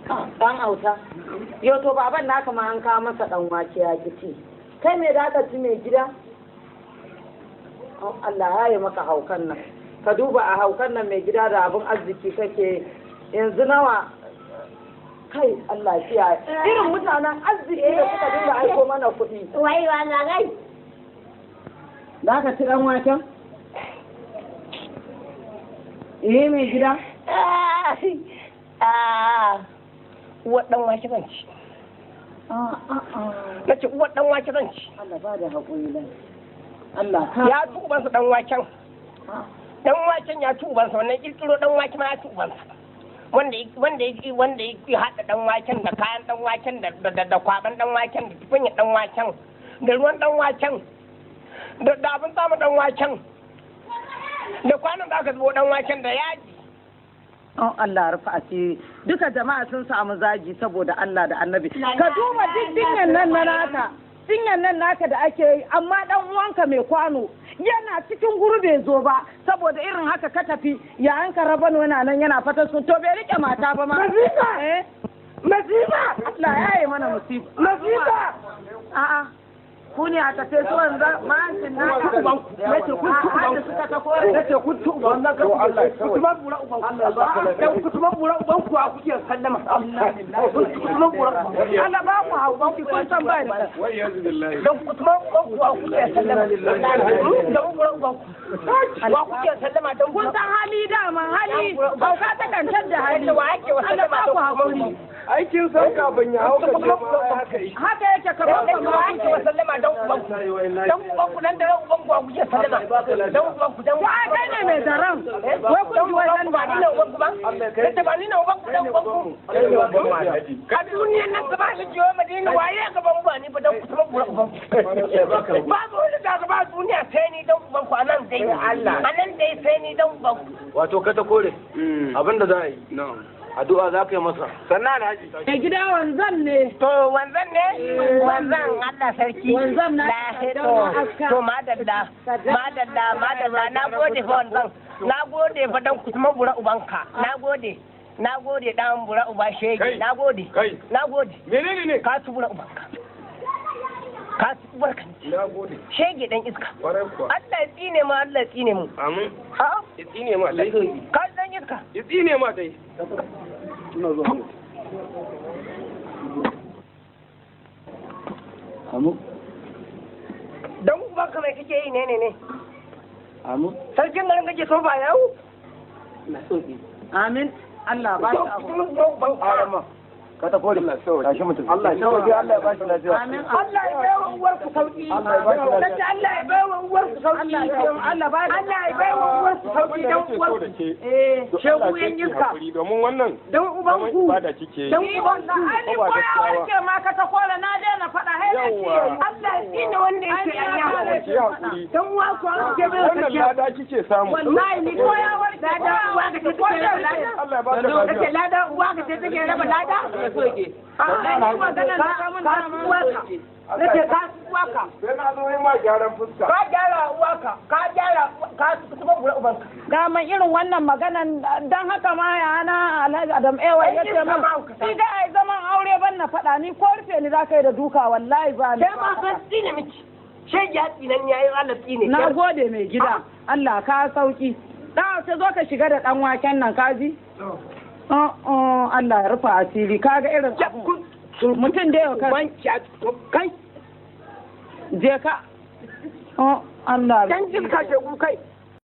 Dan auta. Yau to baban naka ma an kawo masa dan wake ya kici. Kai me da ka ci mai gida? Allah ya yi maka haukan nan. Ka duba a haukan nan mai gida da abin arziki kake yanzu nawa kai Allah kiyaye. Irin mutanen arziki da suka dinga aiko mana kuɗi. Wai wa na gai. Da ka ci dan waken? Mai gida? Uwar ɗan wake zan ci. Na ce uwar ɗan wake zan ci. Allah ba da haƙuri nan. Allah ka. Ya ci ubansa ɗan waken. Ɗan waken ya ci ubansa wannan ƙirƙiro ɗan wake ma ya ci ubansa. Wanda ya haɗa ɗan waken da kayan ɗan waken da kwaɓan ɗan waken da tukunya ɗan waken da ruwan ɗan waken da abin samun ɗan waken da kwanan da aka zubo ɗan waken da yaji. Oh Allah rufa asiri duka jama'a sun samu zagi saboda Allah da Annabi ka duba duk dinyan nan naka da ake yi amma dan uwanka mai kwano yana cikin guri bai zo ba saboda irin haka ka tafi yayan ka rabano yana nan yana fata sun to bai rike mata ba ma masifa Allah ya yi mana musiba masifa a'a ku ne a tafe su wanzu ma'ancin na nace kun tuban suka ta kore nace kun tuban na ga kutuban bura uban dan kutuban bura uban ku a kuke sallama kutuban bura Allah ba ku hauban ku kun san bai dan kutuban uban ku a kuke sallama dan bura uban ku wa kuke sallama dan kun san hali da man hali hauka ta kantar da hali wa yake wa sallama dan hakuri aikin san kafin ya hauka haka yake kamar wa yake wa sallama dan uban ku dan da uban ku a kuke sallama dan uban ku dan wa kai ne mai daran wai ku ji wannan ba ni na uban ku ba kace ba ni na uban ku dan uban ku ka duniyan nan gaba da jiyo madina waye gaban ba ni ba dan ku tuban bura uban ku ba zo da gaba duniya sai ni dan uban ku anan dai Allah anan dai sai ni dan uban ku wato ka ta kore abinda za a yi addu'a za ka yi masa sannan alhaji mai gida wanzan ne to wanzan ne wanzan Allah sarki wanzan na to madalla na gode fa wanzan na gode fa dan kuma bura ubanka na gode dan bura uba shege na gode menene ne ka su bura ubanka ka su barka na gode shege dan iska Allah ya tsine mu Allah ya tsine mu amin ha ya tsine ma dai ka dan iska ya tsine ma dai ina zo amu dan ubanka mai kake yi ne amu sarkin garin kake so ba yawo na so ki amin Allah ba shi abu ka ta kore tashi mutum Allah ya sauke Allah ya ba shi lafiya amin Allah ya baiwa uwar ku sauki Allah ya ba shi lafiya Allah ya baiwa uwar ku sauki Allah ba Allah ya baiwa uwar ku sauki dan uwar ku shegu yan iska domin wannan dan uban ku ba da kike dan uban ku ai ko ya warke ma ka ta kore na daina faɗa hai na ce Allah ya tsine wanda yake anya ki hakuri dan uwa ku an ke bai wannan lada kike samu wallahi ni ko ya warke lada uwa ka take lada Allah ya ba ka lafiya lada uwa ka take raba lada Nake ka uwaka. sai na zo yi ma gyaran fuska Ka gyara uwaka, ka tuba bura ubanka. ga mai irin wannan maganan dan haka ma ya na Alhaji Adam Ewa ya ce min shi ga ai zaman aure ban na faɗa ni ko rufe ni za ka yi da duka wallahi ba ni Sai ma san tsine miki. Shege ya tsinan yayin Allah tsine. na gode mai gida Allah ka sauki da sai zo ka shiga da dan waken nan kaji Allah ya rufa asiri kaga irin abu mutum da yau kai je ka Allah Dan jin kashe ku kai.